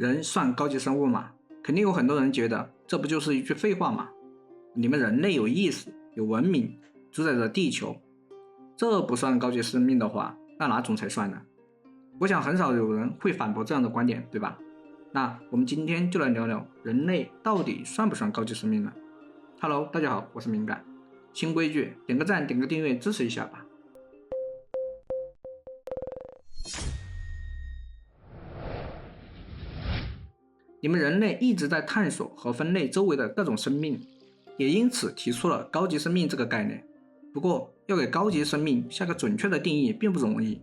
人算高级生物吗？肯定有很多人觉得这不就是一句废话吗？你们人类有意识、有文明，主宰着地球，这不算高级生命的话，那哪种才算呢？我想很少有人会反驳这样的观点，对吧？那我们今天就来聊聊人类到底算不算高级生命呢？ Hello， 大家好，我是敏感。新规矩，点个赞，点个订阅，支持一下吧。你们人类一直在探索和分类周围的各种生命，也因此提出了高级生命这个概念。不过，要给高级生命下个准确的定义并不容易，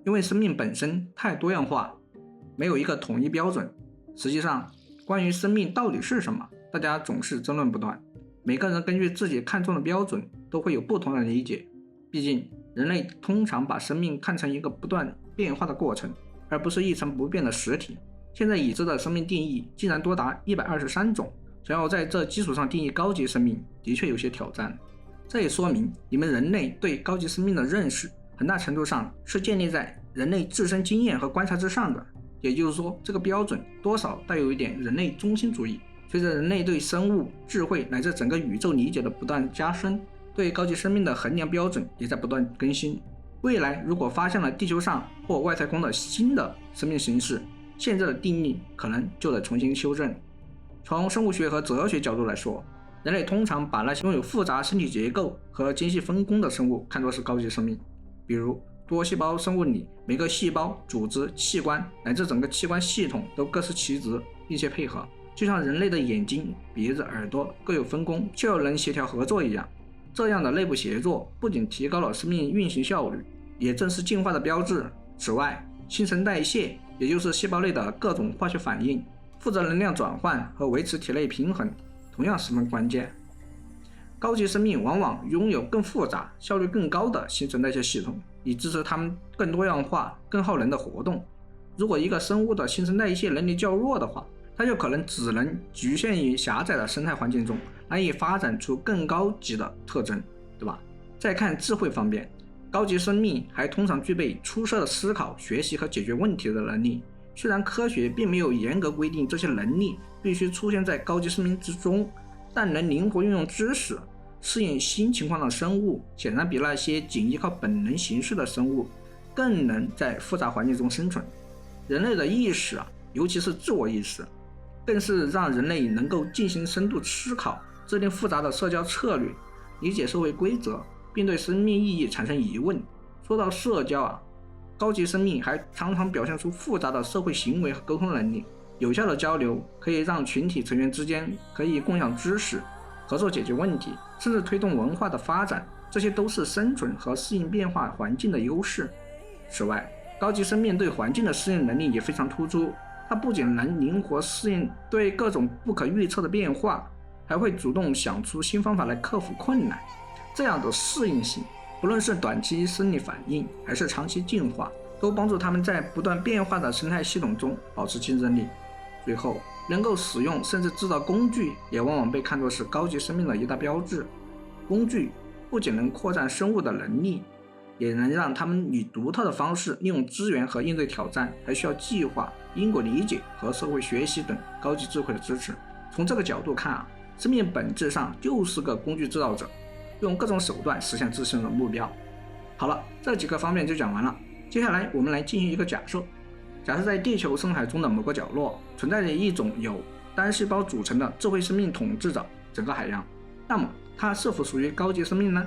因为生命本身太多样化，没有一个统一标准。实际上，关于生命到底是什么，大家总是争论不断。每个人根据自己看重的标准，都会有不同的理解。毕竟，人类通常把生命看成一个不断变化的过程，而不是一成不变的实体。现在已知的生命定义竟然多达123种，想要在这基础上定义高级生命，的确有些挑战。这也说明你们人类对高级生命的认识，很大程度上是建立在人类自身经验和观察之上的。也就是说，这个标准多少带有一点人类中心主义。随着人类对生物、智慧乃至整个宇宙理解的不断加深，对高级生命的衡量标准也在不断更新。未来如果发现了地球上或外太空的新的生命形式，现在的定义可能就得重新修正。从生物学和哲学角度来说，人类通常把那些拥有复杂身体结构和精细分工的生物看作是高级生命。比如多细胞生物里，每个细胞、组织、器官乃至整个器官系统都各司其职，并且配合，就像人类的眼睛、鼻子、耳朵各有分工，却又能协调合作一样。这样的内部协作不仅提高了生命运行效率，也正是进化的标志。此外，新陈代谢，也就是细胞内的各种化学反应，负责能量转换和维持体内平衡，同样十分关键。高级生命往往拥有更复杂、效率更高的新陈代谢系统，以支持它们更多样化、更耗能的活动。如果一个生物的新陈代谢能力较弱的话，它就可能只能局限于狭窄的生态环境中，难以发展出更高级的特征，对吧？再看智慧方面，高级生命还通常具备出色的思考、学习和解决问题的能力。虽然科学并没有严格规定这些能力必须出现在高级生命之中，但能灵活运用知识、适应新情况的生物，显然比那些仅依靠本能行事的生物更能在复杂环境中生存。人类的意识尤其是自我意识，更是让人类能够进行深度思考，制定复杂的社交策略，理解社会规则，并对生命意义产生疑问。说到社交高级生命还常常表现出复杂的社会行为和沟通能力。有效的交流可以让群体成员之间可以共享知识，合作解决问题，甚至推动文化的发展，这些都是生存和适应变化环境的优势。此外，高级生命对环境的适应能力也非常突出，它不仅能灵活适应对各种不可预测的变化，还会主动想出新方法来克服困难。这样的适应性，不论是短期生理反应还是长期进化，都帮助他们在不断变化的生态系统中保持竞争力。最后，能够使用甚至制造工具，也往往被看作是高级生命的一大标志。工具不仅能扩展生物的能力，也能让他们以独特的方式利用资源和应对挑战，还需要计划、因果理解和社会学习等高级智慧的支持。从这个角度看生命本质上就是个工具制造者，用各种手段实现自身的目标。好了，这几个方面就讲完了。接下来我们来进行一个假设。假设在地球深海中的某个角落存在着一种由单细胞组成的智慧生命统治着整个海洋，那么它是否属于高级生命呢？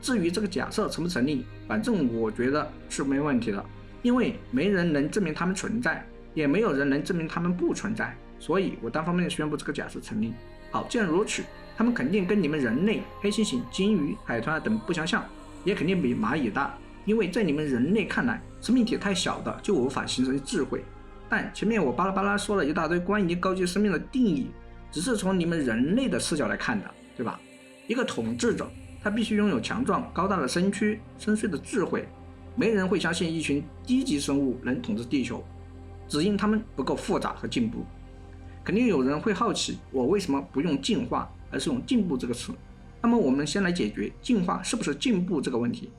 至于这个假设成不成立，反正我觉得是没问题的，因为没人能证明它们存在，也没有人能证明它们不存在，所以我单方面宣布这个假设成立。好，既然如此，它们肯定跟你们人类、黑猩猩、鲸鱼、海豚等不相像，也肯定比蚂蚁大，因为在你们人类看来，生命体太小的就无法形成智慧。但前面我巴拉巴拉说了一大堆关于高级生命的定义，只是从你们人类的视角来看的，对吧？一个统治者，他必须拥有强壮高大的身躯、深邃的智慧。没人会相信一群低级生物能统治地球，只因他们不够复杂和进步。肯定有人会好奇，我为什么不用进化，而是用进步这个词？那么我们先来解决进化是不是进步这个问题。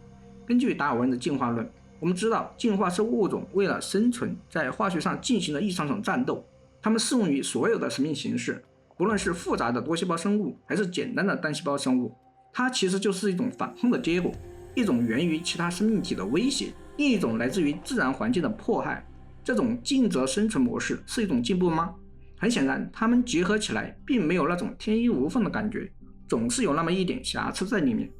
根据达尔文的进化论，我们知道进化是物种为了生存在化学上进行的一场场战斗，它们适用于所有的生命形式，不论是复杂的多细胞生物还是简单的单细胞生物。它其实就是一种反轰的结果，一种源于其他生命体的威胁，另一种来自于自然环境的迫害。这种尽责生存模式是一种进步吗？很显然，它们结合起来并没有那种天衣无缝的感觉，总是有那么一点瑕疵在里面。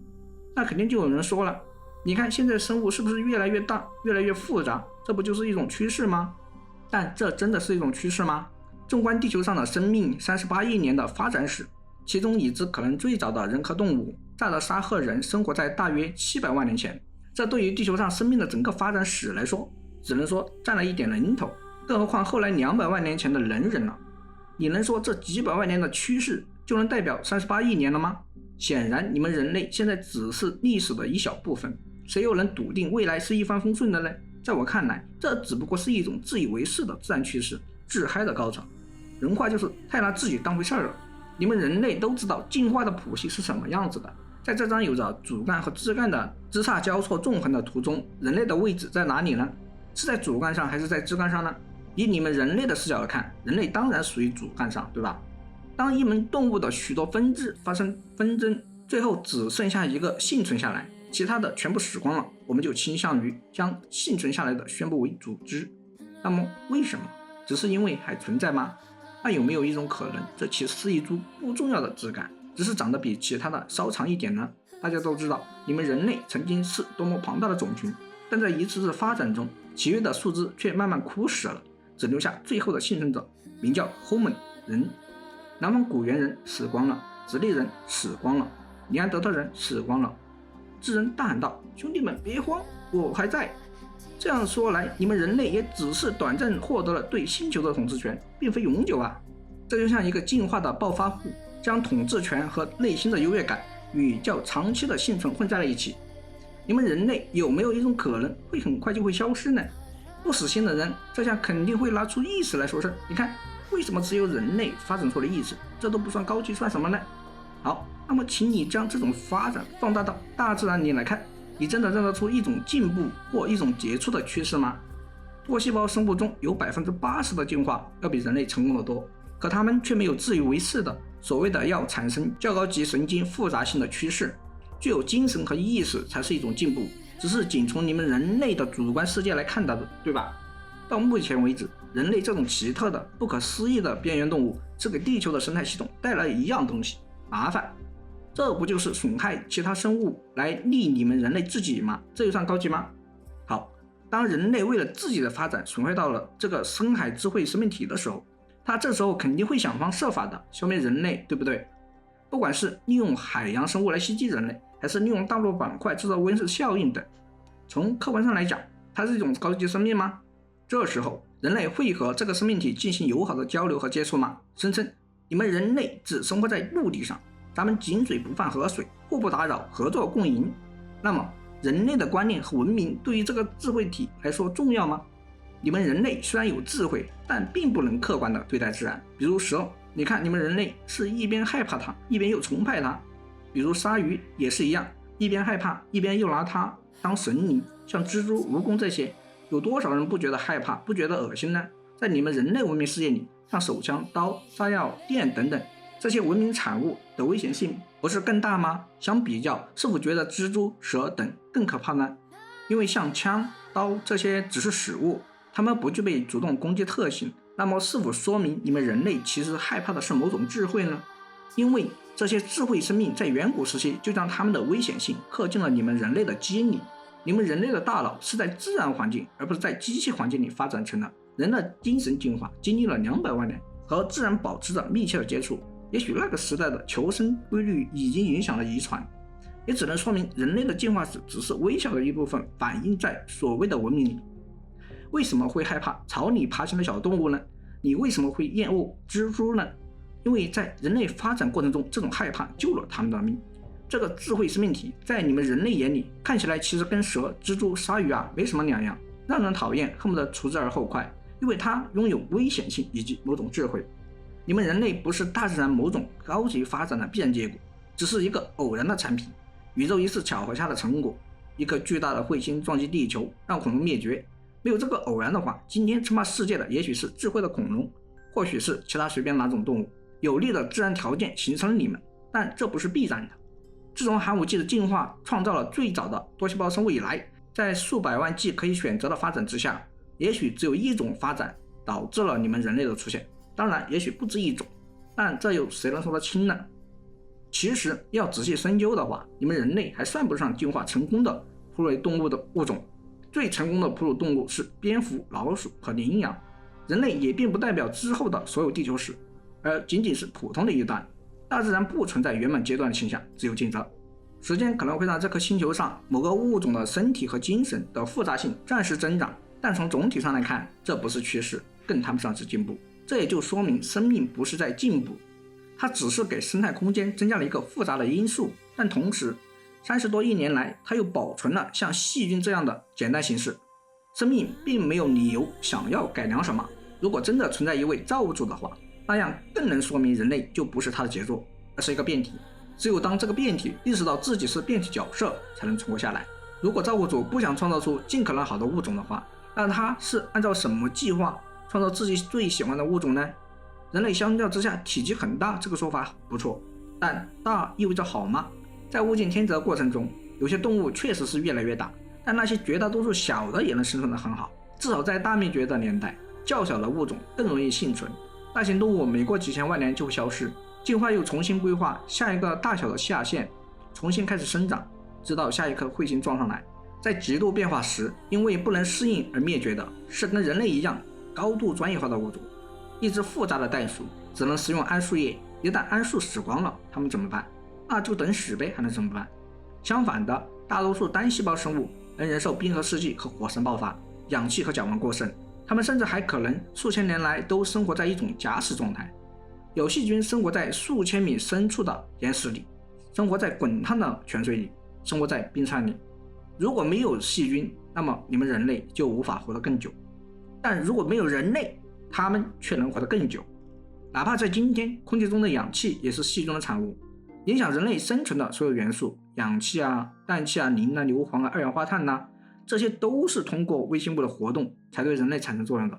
那肯定就有人说了，你看现在生物是不是越来越大，越来越复杂，这不就是一种趋势吗？但这真的是一种趋势吗？纵观地球上的生命38亿年的发展史，其中已知可能最早的人科动物萨勒沙赫人生活在大约700万年前，这对于地球上生命的整个发展史来说，只能说占了一点零头，更何况后来200万年前的人了。你能说这几百万年的趋势就能代表38亿年了吗？显然你们人类现在只是历史的一小部分，谁又能笃定未来是一帆风顺的呢？在我看来，这只不过是一种自以为是的自然趋势，自嗨的高潮。人话就是太拿自己当回事了。你们人类都知道进化的谱系是什么样子的，在这张有着主干和枝干的枝杈交错纵横的图中，人类的位置在哪里呢？是在主干上还是在枝干上呢？以你们人类的视角来看，人类当然属于主干上，对吧？当一门动物的许多分支发生纷争，最后只剩下一个幸存下来，其他的全部死光了，我们就倾向于将幸存下来的宣布为主支。那么为什么？只是因为还存在吗？那有没有一种可能，这其实是一株不重要的枝干，只是长得比其他的稍长一点呢？大家都知道，你们人类曾经是多么庞大的种群，但在一次次发展中，其余的树枝却慢慢枯死了，只留下最后的幸存者，名叫 Homo 人。南方古猿人死光了，直立人死光了，尼安德特人死光了。智人大喊道：“兄弟们，别慌，我还在。”这样说来，你们人类也只是短暂获得了对星球的统治权，并非永久啊。这就像一个进化的暴发户，将统治权和内心的优越感与较长期的幸存混在了一起。你们人类有没有一种可能会很快就会消失呢？不死心的人，这下肯定会拿出意识来说事。你看，为什么只有人类发展出了意识？这都不算高级，算什么呢？好，那么请你将这种发展放大到大自然里来看，你真的认得出一种进步或一种杰出的趋势吗？多细胞生物中有80%的进化要比人类成功得多，可他们却没有自以为是的所谓的要产生较高级神经复杂性的趋势。具有精神和意识才是一种进步，只是仅从你们人类的主观世界来看到的，对吧？到目前为止，人类这种奇特的不可思议的边缘动物只给地球的生态系统带来一样东西，麻烦。这不就是损害其他生物来利你们人类自己吗？这又算高级吗？好，当人类为了自己的发展损害到了这个深海智慧生命体的时候，他这时候肯定会想方设法的消灭人类，对不对？不管是利用海洋生物来袭击人类，还是利用大陆板块制造温室效应等，从客观上来讲，它是一种高级生命吗？这时候人类会和这个生命体进行友好的交流和接触吗？声称你们人类只生活在陆地上，咱们井水不犯河水，互不打扰，合作共赢。那么人类的观念和文明对于这个智慧体来说重要吗？你们人类虽然有智慧，但并不能客观地对待自然。比如蛇，你看你们人类是一边害怕它，一边又崇拜它。比如鲨鱼也是一样，一边害怕，一边又拿它当神灵。像蜘蛛、蜈蚣这些，有多少人不觉得害怕，不觉得恶心呢？在你们人类文明世界里，像手枪、刀、炸药、电等等这些文明产物的危险性不是更大吗？相比较，是否觉得蜘蛛、蛇等更可怕呢？因为像枪、刀这些只是死物，它们不具备主动攻击特性，那么是否说明你们人类其实害怕的是某种智慧呢？因为这些智慧生命在远古时期就将它们的危险性刻进了你们人类的基因里。你们人类的大脑是在自然环境而不是在机器环境里发展成的。人的精神进化经历了200万年，和自然保持着密切的接触。也许那个时代的求生规律已经影响了遗传，也只能说明人类的进化史只是微小的一部分反映在所谓的文明里。为什么会害怕朝你爬行的小动物呢？你为什么会厌恶蜘蛛呢？因为在人类发展过程中，这种害怕救了他们的命。这个智慧生命体在你们人类眼里看起来其实跟蛇、蜘蛛、鲨鱼没什么两样，让人讨厌，恨不得除之而后快，因为它拥有危险性以及某种智慧。你们人类不是大自然某种高级发展的必然结果，只是一个偶然的产品，宇宙一次巧合下的成果。一颗巨大的彗星撞击地球，让恐龙灭绝。没有这个偶然的话，今天称霸世界的也许是智慧的恐龙，或许是其他随便哪种动物，有利的自然条件形成了你们，但这不是必然的。自从寒武纪的进化创造了最早的多细胞生物以来，在数百万计可以选择的发展之下，也许只有一种发展导致了你们人类的出现，当然也许不止一种，但这又谁能说得清呢？其实要仔细深究的话，你们人类还算不上进化成功的哺乳类动物的物种，最成功的哺乳动物是蝙蝠、老鼠和羚羊。人类也并不代表之后的所有地球史，而仅仅是普通的一段。大自然不存在圆满阶段的现象，只有竞争。时间可能会让这颗星球上某个物种的身体和精神的复杂性暂时增长，但从总体上来看，这不是趋势，更谈不上是进步。这也就说明生命不是在进步，它只是给生态空间增加了一个复杂的因素，但同时30多亿年来，它又保存了像细菌这样的简单形式。生命并没有理由想要改良什么，如果真的存在一位造物主的话，那样更能说明人类就不是他的杰作，而是一个变体。只有当这个变体意识到自己是变体角色，才能存活下来。如果造物主不想创造出尽可能好的物种的话，那他是按照什么计划创造自己最喜欢的物种呢？人类相较之下体积很大，这个说法不错，但大意味着好吗？在物竞天择的过程中，有些动物确实是越来越大，但那些绝大多数小的也能生存得很好。至少在大灭绝的年代，较小的物种更容易幸存。大型动物每过几千万年就会消失，进化又重新规划下一个大小的下限，重新开始生长，直到下一颗彗星撞上来。在极度变化时，因为不能适应而灭绝的是跟人类一样高度专业化的物种。一只复杂的袋鼠只能食用桉树叶，一旦桉树死光了，它们怎么办？那就等死呗，还能怎么办？相反的，大多数单细胞生物能忍受冰河世纪和火山爆发，氧气和甲烷过剩，它们甚至还可能数千年来都生活在一种假死状态。有细菌生活在数千米深处的岩石里，生活在滚烫的泉水里，生活在冰川里。如果没有细菌，那么你们人类就无法活得更久，但如果没有人类，他们却能活得更久。哪怕在今天，空气中的氧气也是细菌的产物，影响人类生存的所有元素，氧气啊、氮气啊、磷啊、硫磺啊、二氧化碳啊，这些都是通过微生物的活动才对人类产生作用的。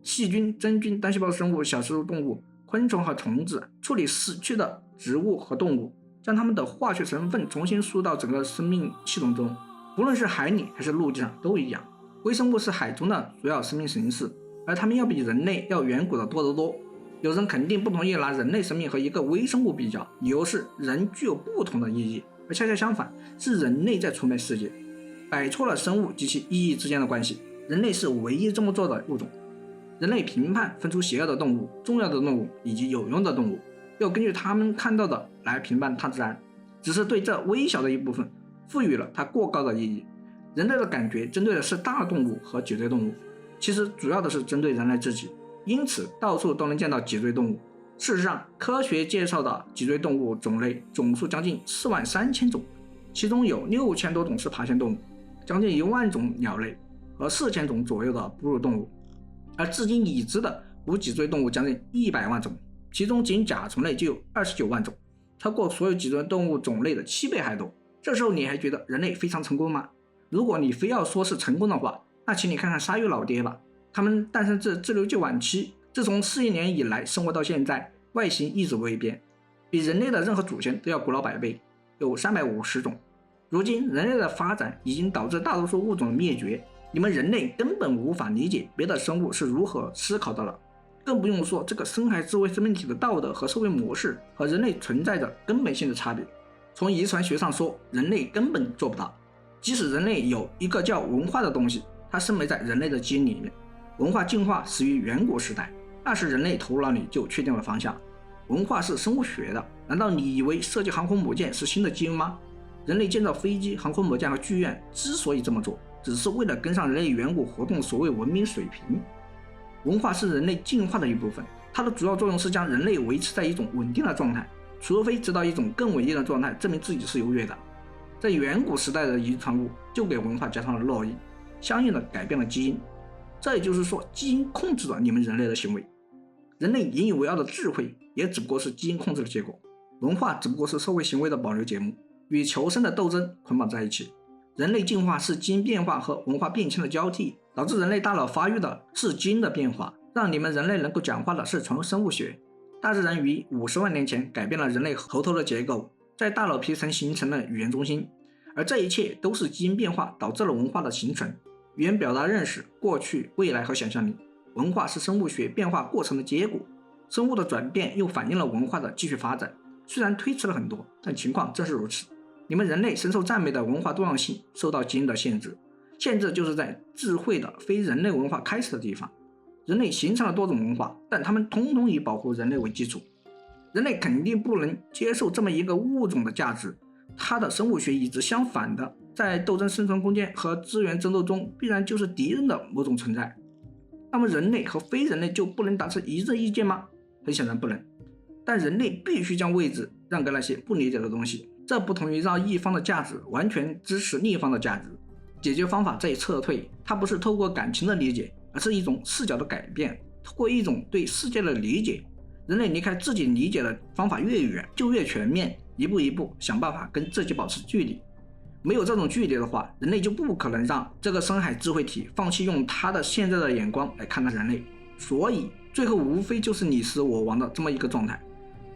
细菌、真菌、单细胞生物、小食肉动物、昆虫和虫子处理死去的植物和动物，将它们的化学成分重新输到整个生命系统中，不论是海里还是陆地上都一样。微生物是海中的主要生命形式，而它们要比人类要远古的多得多。有人肯定不同意拿人类生命和一个微生物比较，理由是人具有不同的意义，而恰恰相反，是人类在出卖世界，摆脱了生物及其意义之间的关系。人类是唯一这么做的物种。人类评判分出邪恶的动物、重要的动物以及有用的动物，又根据他们看到的来评判大自然，只是对这微小的一部分赋予了它过高的意义。人类的感觉针对的是大动物和脊椎动物，其实主要的是针对人类自己，因此到处都能见到脊椎动物。事实上，科学介绍的脊椎动物种类总数将近43000种，其中有6000多种是爬行动物，将近1万种鸟类和4000种左右的哺乳动物，而至今已知的无脊椎动物将近100万种，其中仅甲虫类就有29万种，超过所有脊椎动物种类的7倍还多。这时候你还觉得人类非常成功吗？如果你非要说是成功的话，那请你看看鲨鱼老爹吧，它们诞生自自由基晚期，自从4亿年以来生活到现在，外形一直未变，比人类的任何祖先都要古老100倍，有350种。如今人类的发展已经导致大多数物种的灭绝，你们人类根本无法理解别的生物是如何思考的了，更不用说这个深海智慧生命体的道德和社会模式和人类存在着根本性的差别。从遗传学上说，人类根本做不到。即使人类有一个叫文化的东西，它生没在人类的基因里面。文化进化始于远古时代，那时人类头脑里就确定了方向。文化是生物学的，难道你以为设计航空母舰是新的基因吗？人类建造飞机、航空母舰和剧院之所以这么做，只是为了跟上人类远古活动所谓文明水平。文化是人类进化的一部分，它的主要作用是将人类维持在一种稳定的状态，除非直到一种更稳定的状态证明自己是优越的。在远古时代的遗传物就给文化加上了烙印，相应的改变了基因。这也就是说，基因控制了你们人类的行为。人类引以为傲的智慧也只不过是基因控制的结果，文化只不过是社会行为的保留节目，与求生的斗争捆绑在一起。人类进化是基因变化和文化变迁的交替，导致人类大脑发育的是基因的变化，让你们人类能够讲话的是纯生物学。大自然于50万年前改变了人类喉头的结构，在大脑皮层形成了语言中心，而这一切都是基因变化导致了文化的形成。语言表达认识、过去、未来和想象力，文化是生物学变化过程的结果。生物的转变又反映了文化的继续发展，虽然推迟了很多，但情况正是如此。你们人类深受赞美的文化多样性受到基因的限制，限制就是在智慧的非人类文化开始的地方。人类形成了多种文化，但它们统统以保护人类为基础。人类肯定不能接受这么一个物种的价值，它的生物学一直相反的，在斗争生存空间和资源争斗中必然就是敌人的某种存在。那么人类和非人类就不能达成一致意见吗？很显然不能。但人类必须将位置让给那些不理解的东西，这不同于让一方的价值完全支持另一方的价值。解决方法在于撤退，它不是透过感情的理解，而是一种视角的改变，透过一种对世界的理解。人类离开自己理解的方法越远，就越全面，一步一步想办法跟自己保持距离。没有这种距离的话，人类就不可能让这个深海智慧体放弃用它的现在的眼光来看待人类，所以最后无非就是你死我亡的这么一个状态，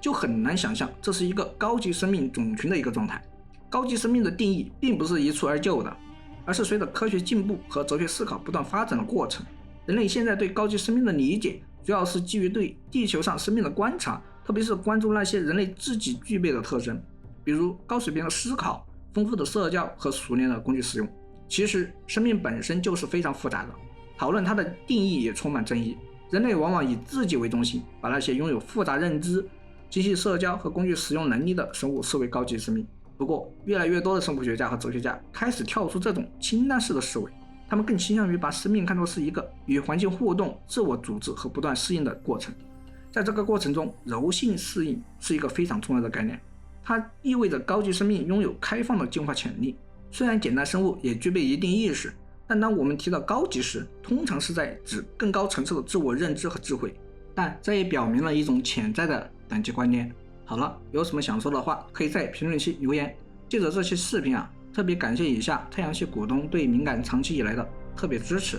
就很难想象这是一个高级生命种群的一个状态。高级生命的定义并不是一蹴而就的，而是随着科学进步和哲学思考不断发展的过程。人类现在对高级生命的理解主要是基于对地球上生命的观察，特别是关注那些人类自己具备的特征，比如高水平的思考、丰富的社交和熟练的工具使用。其实生命本身就是非常复杂的，讨论它的定义也充满争议。人类往往以自己为中心，把那些拥有复杂认知、精细社交和工具使用能力的生物视为高级生命。不过越来越多的生物学家和哲学家开始跳出这种清单式的思维，他们更倾向于把生命看作是一个与环境互动、自我组织和不断适应的过程。在这个过程中，柔性适应是一个非常重要的概念，它意味着高级生命拥有开放的进化潜力。虽然简单生物也具备一定意识，但当我们提到高级时，通常是在指更高层次的自我认知和智慧，但这也表明了一种潜在的等级观念。好了，有什么想说的话，可以在评论区留言。借着这期视频特别感谢以下太阳系股东对敏感长期以来的特别支持。